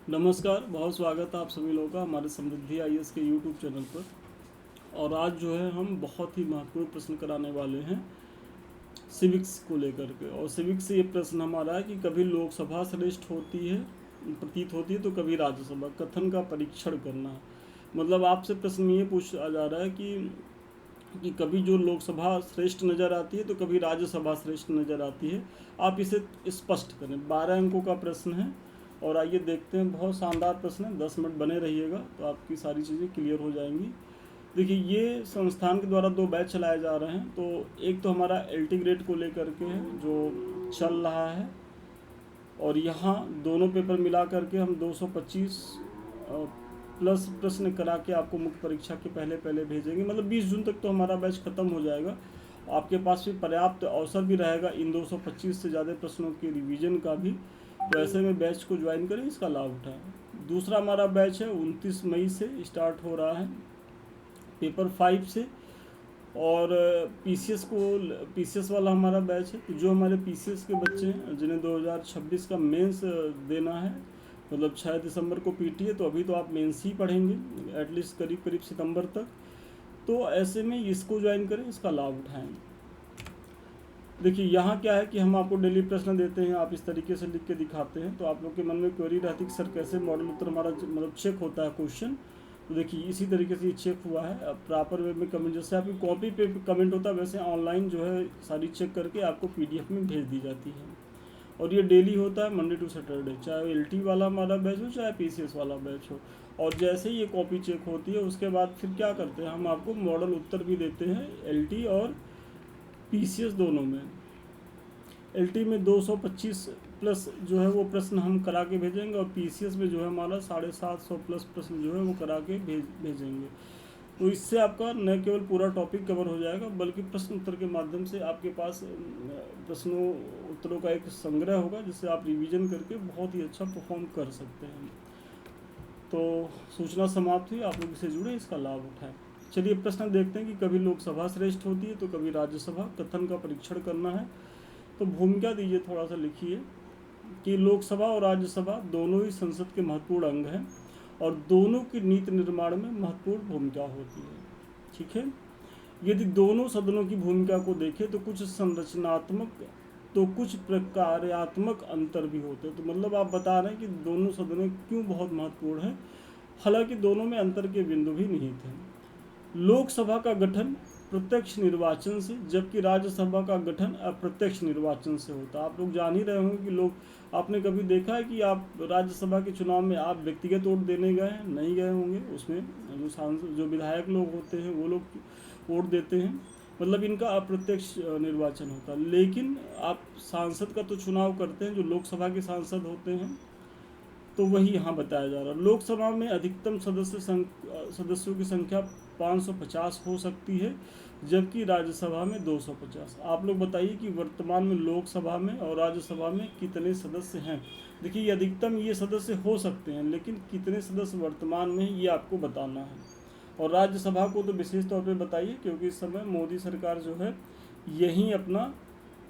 नमस्कार, बहुत स्वागत है आप सभी लोगों का हमारे समृद्धि आईएएस के यूट्यूब चैनल पर। और आज जो है हम बहुत ही महत्वपूर्ण प्रश्न कराने वाले हैं सिविक्स को लेकर के। और सिविक्स से ये प्रश्न हमारा है कि कभी लोकसभा श्रेष्ठ होती है, प्रतीत होती है, तो कभी राज्यसभा। कथन का परीक्षण करना है। मतलब आपसे प्रश्न में ये पूछा जा रहा है कि कभी जो लोकसभा श्रेष्ठ नज़र आती है तो कभी राज्यसभा श्रेष्ठ नज़र आती है। आप इसे स्पष्ट करें। 12 अंकों का प्रश्न है। और आइए देखते हैं, बहुत शानदार प्रश्न है। 10 मिनट बने रहिएगा तो आपकी सारी चीज़ें क्लियर हो जाएंगी। देखिए, ये संस्थान के द्वारा 2 बैच चलाए जा रहे हैं। तो एक तो हमारा एलटी ग्रेड को लेकर के है जो चल रहा है, और यहाँ दोनों पेपर मिला करके हम 225 प्लस प्रश्न करा के आपको मुख्य परीक्षा के पहले पहले भेजेंगे। मतलब 20 जून तक तो हमारा बैच ख़त्म हो जाएगा। आपके पास भी पर्याप्त अवसर भी रहेगा इन 225 से ज़्यादा प्रश्नों के रिवीजन का भी। तो ऐसे में बैच को ज्वाइन करें, इसका लाभ उठाएं। दूसरा हमारा बैच है 29 मई से स्टार्ट हो रहा है, पेपर 5 से। और पीसीएस वाला हमारा बैच है। तो जो हमारे पीसीएस के बच्चे हैं जिन्हें 2026 का मेंस देना है, मतलब 6 दिसंबर को पीटी है, तो अभी तो आप मेंस ही पढ़ेंगे एटलीस्ट करीब करीब सितंबर तक। तो ऐसे में इसको ज्वाइन करें, इसका लाभ उठाएं। देखिए, यहाँ क्या है कि हम आपको डेली प्रश्न देते हैं, आप इस तरीके से लिख के दिखाते हैं। तो आप लोग के मन में क्वेरी रहती है कि सर कैसे मॉडल उत्तर हमारा मतलब चेक होता है क्वेश्चन। तो देखिए, इसी तरीके से ये चेक हुआ है। अब प्रॉपर वे में कमेंट, जैसे आपकी कॉपी पे कमेंट होता है वैसे ऑनलाइन जो है सारी चेक करके आपको पीडीएफ में भेज दी जाती है। और ये डेली होता है मंडे टू सैटरडे, चाहे एलटी वाला हमारा बैच हो चाहे पीसीएस वाला बैच हो। और जैसे ही ये कॉपी चेक होती है उसके बाद फिर क्या करते हैं, हम आपको मॉडल उत्तर भी देते हैं एलटी और पीसीएस दोनों में। एलटी में 225 प्लस जो है वो प्रश्न हम करा के भेजेंगे, और पीसीएस में जो है हमारा 750 प्लस प्रश्न जो है वो करा के भेजेंगे। तो इससे आपका न केवल पूरा टॉपिक कवर हो जाएगा, बल्कि प्रश्न उत्तर के माध्यम से आपके पास प्रश्नों उत्तरों का एक संग्रह होगा, जिससे आप रिवीजन करके बहुत ही अच्छा परफॉर्म कर सकते हैं। तो सूचना समाप्त हुई, आप लोग इससे जुड़े, इसका लाभ उठाएं। चलिए प्रश्न देखते हैं कि कभी लोकसभा श्रेष्ठ होती है तो कभी राज्यसभा। कथन का परीक्षण करना है। तो भूमिका दीजिए, थोड़ा सा लिखिए कि लोकसभा और राज्यसभा दोनों ही संसद के महत्वपूर्ण अंग हैं और दोनों की नीति निर्माण में महत्वपूर्ण भूमिका होती है। ठीक है। यदि दोनों सदनों की भूमिका को देखें तो कुछ संरचनात्मक तो कुछ प्रकार्यात्मक अंतर भी होते हैं। तो मतलब आप बता रहे हैं कि दोनों सदनें क्यों बहुत महत्वपूर्ण हैं, हालांकि दोनों में अंतर के बिंदु भी निहित हैं। लोकसभा का गठन प्रत्यक्ष निर्वाचन से, जबकि राज्यसभा का गठन अप्रत्यक्ष निर्वाचन से होता है। आप लोग जान ही रहे होंगे कि लोग, आपने कभी देखा है कि आप राज्यसभा के चुनाव में आप व्यक्तिगत वोट देने गए हैं? नहीं गए होंगे। उसमें जो सांसद जो विधायक लोग होते हैं वो लोग वोट देते हैं, मतलब इनका अप्रत्यक्ष निर्वाचन होता है। लेकिन आप सांसद का तो चुनाव करते हैं जो लोकसभा के सांसद होते हैं। तो वही यहाँ बताया जा रहा है। लोकसभा में अधिकतम सदस्यों की संख्या 550 हो सकती है, जबकि राज्यसभा में 250। आप लोग बताइए कि वर्तमान में लोकसभा में और राज्यसभा में कितने सदस्य हैं। देखिए, अधिकतम ये सदस्य हो सकते हैं, लेकिन कितने सदस्य वर्तमान में ये आपको बताना है। और राज्यसभा को तो विशेष तौर पे बताइए, क्योंकि इस समय मोदी सरकार जो है यही अपना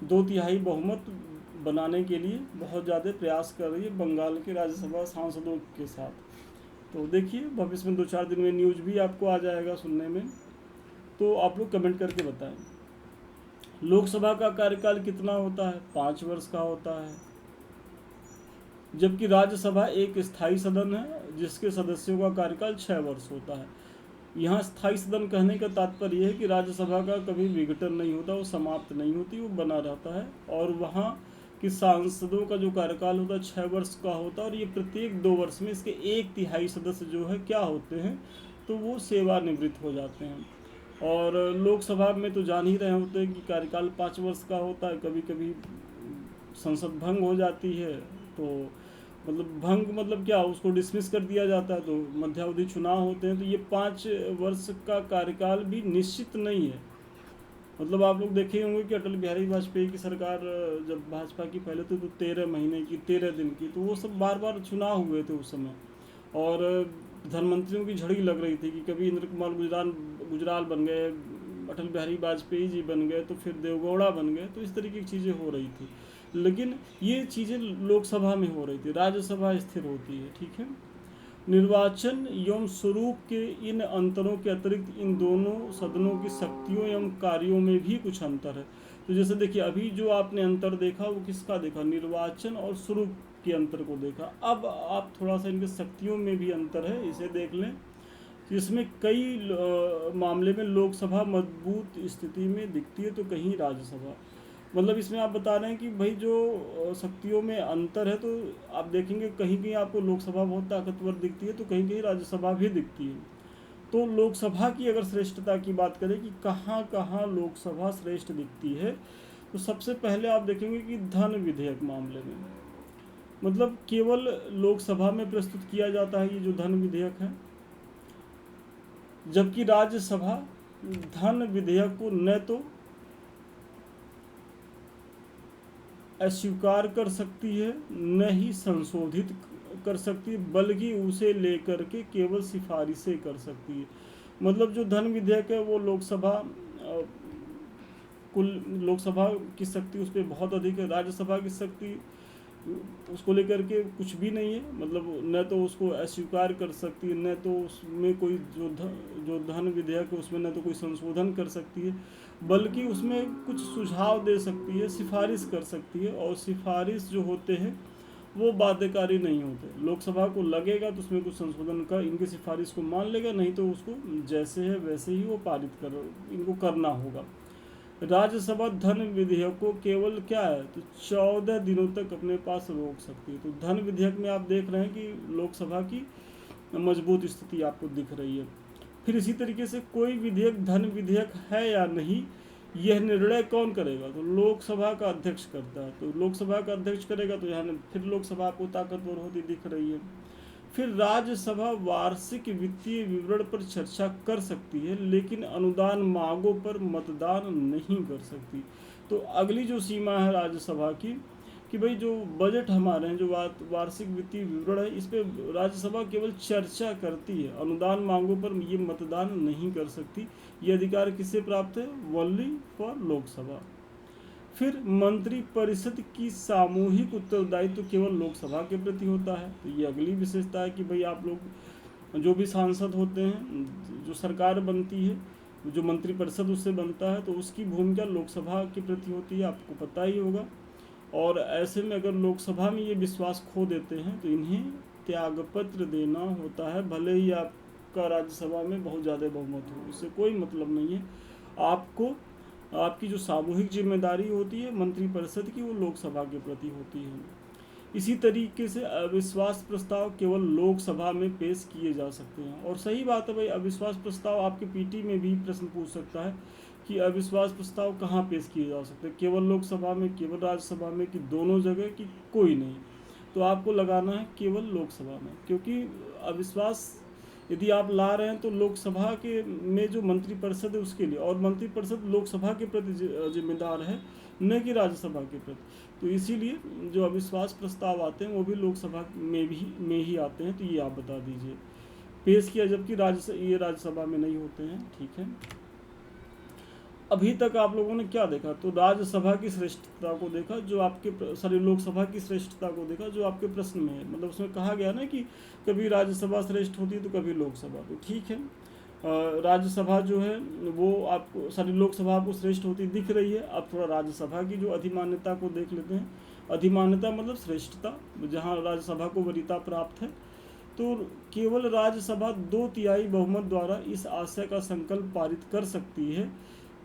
2/3 बहुमत बनाने के लिए बहुत ज़्यादा प्रयास कर रही है बंगाल के राज्यसभा सांसदों के साथ। तो देखिए, भविष्य में 2-4 दिन में न्यूज़ भी आपको आ जाएगा सुनने में। तो आप लोग कमेंट करके बताएं। लोकसभा का कार्यकाल कितना होता है? 5 वर्ष का होता है, जबकि राज्यसभा एक स्थायी सदन है जिसके सदस्यों का कार्यकाल 6 वर्ष होता है। यहाँ स्थायी सदन कहने का तात्पर्य है कि राज्यसभा का कभी विघटन नहीं होता, वो समाप्त नहीं होती, वो बना रहता है। और वहाँ कि सांसदों का जो कार्यकाल होता है 6 वर्ष का होता है, और ये प्रत्येक 2 वर्ष में इसके 1/3 सदस्य जो है क्या होते हैं, तो वो सेवानिवृत्त हो जाते हैं। और लोकसभा में तो जान ही रहे होते हैं कि कार्यकाल 5 वर्ष का होता है। कभी कभी संसद भंग हो जाती है, तो मतलब भंग मतलब क्या, उसको डिसमिस कर दिया जाता है, तो मध्यावधि चुनाव होते हैं। तो ये 5 वर्ष का कार्यकाल भी निश्चित नहीं है। मतलब आप लोग देखे होंगे कि अटल बिहारी वाजपेयी की सरकार जब भाजपा की पहले तो 13 महीने की, 13 दिन की, तो वो सब बार बार चुनाव हुए थे उस समय। और प्रधानमंत्रियों की झड़ी लग रही थी कि कभी इंद्र कुमार गुजराल बन गए, अटल बिहारी वाजपेयी जी बन गए, तो फिर देवगौड़ा बन गए। तो इस तरीके की चीज़ें हो रही थी। लेकिन ये चीज़ें लोकसभा में हो रही थी, राज्यसभा स्थिर होती है, ठीक है। निर्वाचन एवं स्वरूप के इन अंतरों के अतिरिक्त इन दोनों सदनों की शक्तियों एवं कार्यों में भी कुछ अंतर है। तो जैसे देखिए, अभी जो आपने अंतर देखा वो किसका देखा, निर्वाचन और स्वरूप के अंतर को देखा। अब आप थोड़ा सा इनके शक्तियों में भी अंतर है, इसे देख लें। इसमें कई मामले में लोकसभा मजबूत स्थिति में दिखती है तो कहीं राज्यसभा। मतलब इसमें आप बता रहे हैं कि भाई जो शक्तियों में अंतर है, तो आप देखेंगे कहीं कहीं आपको लोकसभा बहुत ताकतवर दिखती है तो कहीं कहीं राज्यसभा भी दिखती है। तो लोकसभा की अगर श्रेष्ठता की बात करें कि कहाँ कहाँ लोकसभा श्रेष्ठ दिखती है, तो सबसे पहले आप देखेंगे कि धन विधेयक मामले में, मतलब केवल लोकसभा में प्रस्तुत किया जाता है ये जो धन विधेयक है, जबकि राज्यसभा धन विधेयक को न तो अस्वीकार कर सकती है न ही संशोधित कर सकती है, बल्कि उसे लेकर के केवल सिफारिशें कर सकती है। मतलब जो धन विधेयक है वो कुल लोकसभा की शक्ति उस पर बहुत अधिक है, राज्यसभा की शक्ति उसको लेकर के कुछ भी नहीं है। मतलब न तो उसको अस्वीकार कर सकती है, न तो उसमें कोई जो धन विधेयक है उसमें न तो कोई संशोधन कर सकती है, बल्कि उसमें कुछ सुझाव दे सकती है, सिफारिश कर सकती है। और सिफारिश जो होते हैं वो बाध्यकारी नहीं होते। लोकसभा को लगेगा तो उसमें कुछ संशोधन का इनकी सिफारिश को मान लेगा, नहीं तो उसको जैसे है वैसे ही वो पारित इनको करना होगा। राज्यसभा धन विधेयक को केवल क्या है तो 14 दिनों तक अपने पास रोक सकती है। तो धन विधेयक में आप देख रहे हैं कि लोकसभा की मजबूत स्थिति आपको दिख रही है। फिर इसी तरीके से कोई विधेयक धन विधेयक है या नहीं, यह निर्णय कौन करेगा, तो लोकसभा का अध्यक्ष करता है। तो लोकसभा का अध्यक्ष करेगा तो यहाँ फिर लोकसभा आपको ताकतवर होती दिख रही है। फिर राज्यसभा वार्षिक वित्तीय विवरण पर चर्चा कर सकती है, लेकिन अनुदान मांगों पर मतदान नहीं कर सकती। तो अगली जो सीमा है राज्यसभा की कि भाई जो बजट हमारे हैं, जो वार्षिक वित्तीय विवरण है, इस पर राज्यसभा केवल चर्चा करती है, अनुदान मांगों पर ये मतदान नहीं कर सकती। ये अधिकार किससे प्राप्त है, ओनली फॉर लोकसभा। फिर मंत्री परिषद की सामूहिक उत्तरदायित्व केवल लोकसभा के प्रति होता है। तो ये अगली विशेषता है कि भाई आप लोग जो भी सांसद होते हैं, जो सरकार बनती है, जो मंत्री परिषद उससे बनता है, तो उसकी भूमिका लोकसभा के प्रति होती है, आपको पता ही होगा। और ऐसे में अगर लोकसभा में ये विश्वास खो देते हैं तो इन्हें त्यागपत्र देना होता है, भले ही आपका राज्यसभा में बहुत ज़्यादा बहुमत हो, इससे कोई मतलब नहीं है। आपको आपकी जो सामूहिक जिम्मेदारी होती है मंत्री परिषद की, वो लोकसभा के प्रति होती है। इसी तरीके से अविश्वास प्रस्ताव केवल लोकसभा में पेश किए जा सकते हैं। और सही बात है भाई, अविश्वास प्रस्ताव आपके पीटी में भी प्रश्न पूछ सकता है कि अविश्वास प्रस्ताव कहाँ पेश किए जा सकते हैं, केवल लोकसभा में, केवल राज्यसभा में, कि दोनों जगह, कि कोई नहीं। तो आपको लगाना है केवल लोकसभा में, क्योंकि अविश्वास यदि आप ला रहे हैं तो लोकसभा के में जो मंत्रिपरिषद है उसके लिए, और मंत्रिपरिषद लोकसभा के प्रति जिम्मेदार है, न कि राज्यसभा के प्रति। तो इसीलिए जो अविश्वास प्रस्ताव आते हैं वो भी लोकसभा में ही आते हैं। तो ये आप बता दीजिए पेश किया, जबकि ये राज्यसभा में नहीं होते हैं, ठीक है। अभी तक आप लोगों ने क्या देखा, तो राज्यसभा की श्रेष्ठता को देखा, जो आपके लोकसभा की श्रेष्ठता को देखा जो आपके प्रश्न में है। मतलब उसमें कहा गया ना कि कभी राज्यसभा श्रेष्ठ होती है तो कभी लोकसभा, तो ठीक है। राज्यसभा जो है वो आपको लोकसभा आपको श्रेष्ठ होती दिख रही है। अब थोड़ा राज्यसभा की जो अधिमान्यता को देख लेते हैं। अधिमान्यता मतलब श्रेष्ठता, जहाँ राज्यसभा को वरीयता प्राप्त है। तो केवल राज्यसभा 2/3 बहुमत द्वारा इस आशय का संकल्प पारित कर सकती है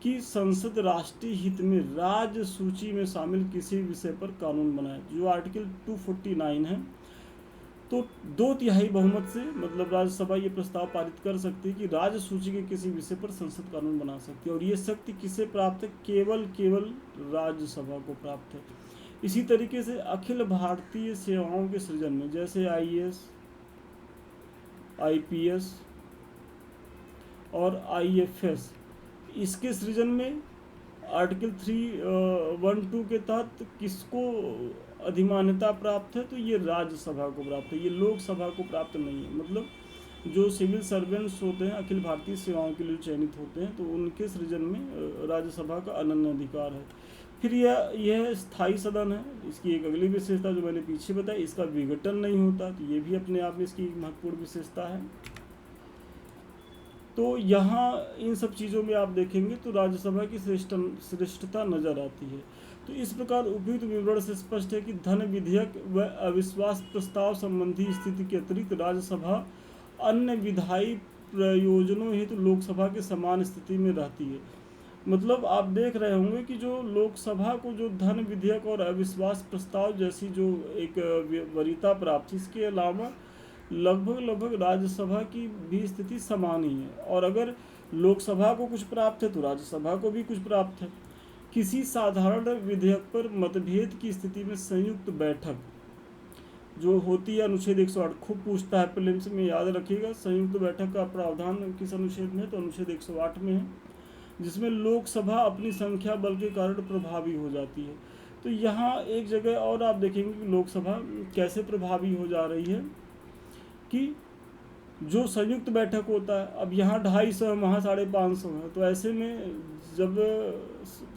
कि संसद राष्ट्रीय हित में राज्य सूची में शामिल किसी विषय पर कानून बनाए, जो आर्टिकल 249 है। तो 2/3 बहुमत से मतलब राज्यसभा ये प्रस्ताव पारित कर सकती है कि राज्य सूची के किसी विषय पर संसद कानून बना सकती है। और ये शक्ति किसे प्राप्त है, केवल राज्यसभा को प्राप्त है। इसी तरीके से अखिल भारतीय सेवाओं के सृजन में, जैसे IAS, IPS और IFS, इसके सृजन में आर्टिकल 312 के तहत किसको अधिमान्यता प्राप्त है, तो ये राज्यसभा को प्राप्त है, ये लोकसभा को प्राप्त नहीं है। मतलब जो सिविल सर्वेंट्स होते हैं अखिल भारतीय सेवाओं के लिए चयनित होते हैं, तो उनके सृजन में राज्यसभा का अनन्य अधिकार है। फिर यह स्थायी सदन है। इसकी एक अगली विशेषता जो मैंने पीछे बताई, इसका विघटन नहीं होता, तो ये भी अपने आप में इसकी महत्वपूर्ण विशेषता है। तो यहाँ इन सब चीज़ों में आप देखेंगे तो राज्यसभा की श्रेष्ठता नजर आती है। तो इस प्रकार उपयुक्त विवरण से स्पष्ट है कि धन विधेयक व अविश्वास प्रस्ताव संबंधी स्थिति के अतिरिक्त राज्यसभा अन्य विधायी प्रयोजनों हेतु लोकसभा के समान स्थिति में रहती है। मतलब आप देख रहे होंगे कि जो लोकसभा को जो धन विधेयक और अविश्वास प्रस्ताव जैसी जो एक वरीयता प्राप्त, इसके अलावा लगभग राज्यसभा की भी स्थिति समान ही है। और अगर लोकसभा को कुछ प्राप्त है तो राज्यसभा को भी कुछ प्राप्त है। किसी साधारण विधेयक पर मतभेद की स्थिति में संयुक्त बैठक जो होती है, अनुच्छेद 108 खूब पूछता है प्रीलिम्स में, याद रखिएगा। संयुक्त बैठक का प्रावधान किस अनुच्छेद में है, तो अनुच्छेद 108 में है, जिसमें लोकसभा अपनी संख्या बल के कारण प्रभावी हो जाती है। तो यहाँ एक जगह और आप देखेंगे कि लोकसभा कैसे प्रभावी हो जा रही है कि जो संयुक्त बैठक होता है, अब यहाँ 250 है, वहाँ 550 है, तो ऐसे में जब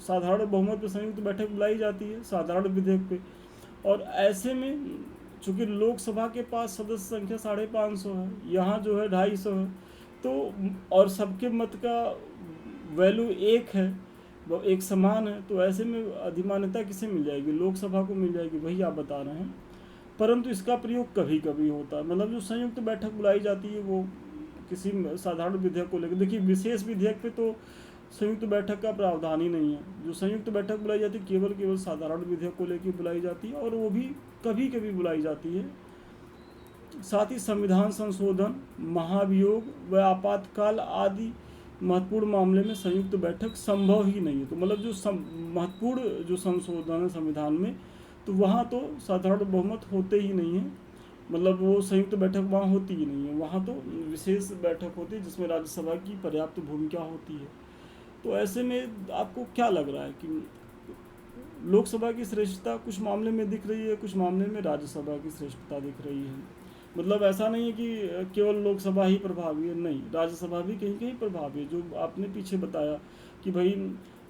साधारण बहुमत पे संयुक्त बैठक बुलाई जाती है साधारण विधेयक पे, और ऐसे में चूंकि लोकसभा के पास सदस्य संख्या 550 है, यहाँ जो है 250 है, तो और सबके मत का वैल्यू एक है, वो एक समान है, तो ऐसे में अधिमान्यता किसे मिल जाएगी, लोकसभा को मिल जाएगी, वही आप बता रहे हैं। परंतु इसका प्रयोग कभी कभी होता है, मतलब जो संयुक्त बैठक बुलाई जाती है वो किसी साधारण विधेयक को लेकर। देखिए विशेष विधेयक पे तो संयुक्त बैठक का प्रावधान ही नहीं है। जो संयुक्त बैठक बुलाई जाती है केवल साधारण विधेयक को लेकर बुलाई जाती है, और वो भी कभी कभी बुलाई जाती है। साथ ही संविधान संशोधन, महाभियोग व आपातकाल आदि महत्वपूर्ण मामले में संयुक्त बैठक संभव ही नहीं है। तो मतलब जो महत्वपूर्ण जो संशोधन है संविधान में, तो वहाँ तो साधारण बहुमत होते ही नहीं है, मतलब वो संयुक्त बैठक वहाँ होती ही नहीं है, वहाँ तो विशेष बैठक होती है जिसमें राज्यसभा की पर्याप्त भूमिका होती है। तो ऐसे में आपको क्या लग रहा है कि लोकसभा की श्रेष्ठता कुछ मामले में दिख रही है, कुछ मामले में राज्यसभा की श्रेष्ठता दिख रही है। मतलब ऐसा नहीं है कि केवल लोकसभा ही प्रभावी है, नहीं, राज्यसभा भी कहीं कहीं प्रभावी है। जो आपने पीछे बताया कि भाई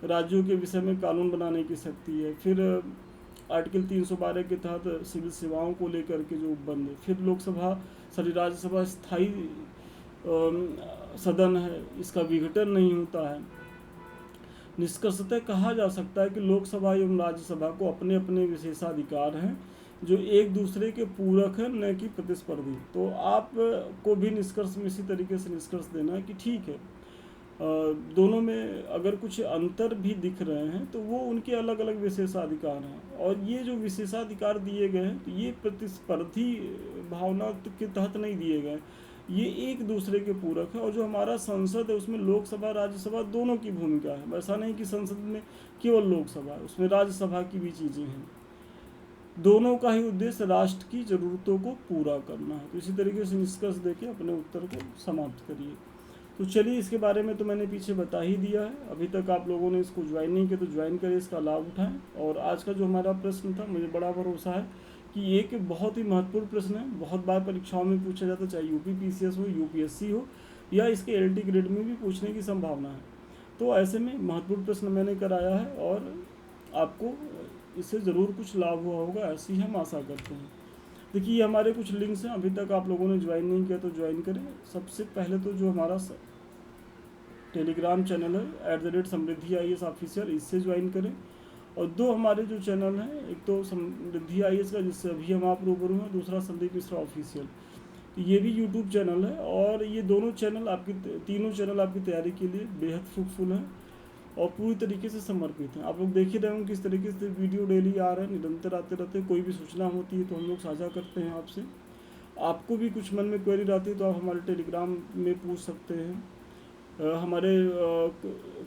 राज्यों के विषय में कानून बनाने की शक्ति है, फिर आर्टिकल 312 के तहत सिविल सेवाओं को लेकर के जो बंद है, फिर राज्यसभा स्थायी सदन है, इसका विघटन नहीं होता है। निष्कर्षतः कहा जा सकता है कि लोकसभा एवं राज्यसभा को अपने अपने विशेषाधिकार हैं जो एक दूसरे के पूरक हैं, न कि प्रतिस्पर्धी। तो आप को भी निष्कर्ष में इसी तरीके से निष्कर्ष देना है कि ठीक है, दोनों में अगर कुछ अंतर भी दिख रहे हैं तो वो उनके अलग अलग विशेषाधिकार हैं, और ये जो विशेषाधिकार दिए गए हैं तो ये प्रतिस्पर्धी भावना के तहत नहीं दिए गए, ये एक दूसरे के पूरक है। और जो हमारा संसद है उसमें लोकसभा राज्यसभा दोनों की भूमिका है। ऐसा नहीं कि संसद में केवल लोकसभा है, उसमें राज्यसभा की भी चीज़ें हैं। दोनों का ही उद्देश्य राष्ट्र की ज़रूरतों को पूरा करना है। तो इसी तरीके से निष्कर्ष देके अपने उत्तर को समाप्त करिए। तो चलिए, इसके बारे में तो मैंने पीछे बता ही दिया है। अभी तक आप लोगों ने इसको ज्वाइन नहीं किया तो ज्वाइन करें, इसका लाभ उठाएं। और आज का जो हमारा प्रश्न था, मुझे बड़ा भरोसा है कि एक बहुत ही महत्वपूर्ण प्रश्न है, बहुत बार परीक्षाओं में पूछा जाता है, चाहे यूपी पीसीएस हो, यूपीएससी हो, या इसके एलटी ग्रेड में भी पूछने की संभावना है। तो ऐसे में महत्वपूर्ण प्रश्न मैंने कराया है और आपको इससे ज़रूर कुछ लाभ हुआ होगा, ऐसी हम आशा करते हैं। देखिए, हमारे कुछ लिंक्स हैं, अभी तक आप लोगों ने ज्वाइन नहीं किया तो ज्वाइन करें। सबसे पहले तो जो हमारा टेलीग्राम चैनल है @समृद्धि IAS ऑफिशियल, इससे ज्वाइन करें। और दो हमारे जो चैनल हैं, एक तो समृद्धि IAS का जिससे अभी हम आप रूबरू हैं, दूसरा संदीप मिश्रा ऑफिशियल, तो ये भी यूट्यूब चैनल है। और ये दोनों चैनल तीनों चैनल आपकी तैयारी के लिए बेहद फ्रूटफुल हैं और पूरी तरीके से समर्पित हैं। आप लोग देख ही रहे होंगे किस तरीके से वीडियो डेली आ रहे हैं, निरंतर आते रहते हैं। कोई भी सूचना होती है तो हम लोग साझा करते हैं आपसे। आपको भी कुछ मन में क्वेरी रहती है तो आप हमारे टेलीग्राम में पूछ सकते हैं, हमारे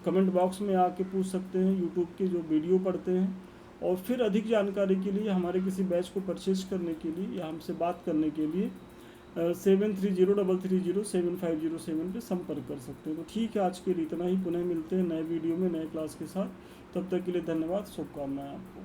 कमेंट बॉक्स में आके पूछ सकते हैं, यूट्यूब के जो वीडियो पढ़ते हैं। और फिर अधिक जानकारी के लिए, हमारे किसी बैच को परचेज करने के लिए या हमसे बात करने के लिए 7303307507 पर संपर्क कर सकते हैं। तो ठीक है, आज के लिए इतना ही। पुनः मिलते हैं नए वीडियो में नए क्लास के साथ। तब तक के लिए धन्यवाद, शुभकामनाएं आपको।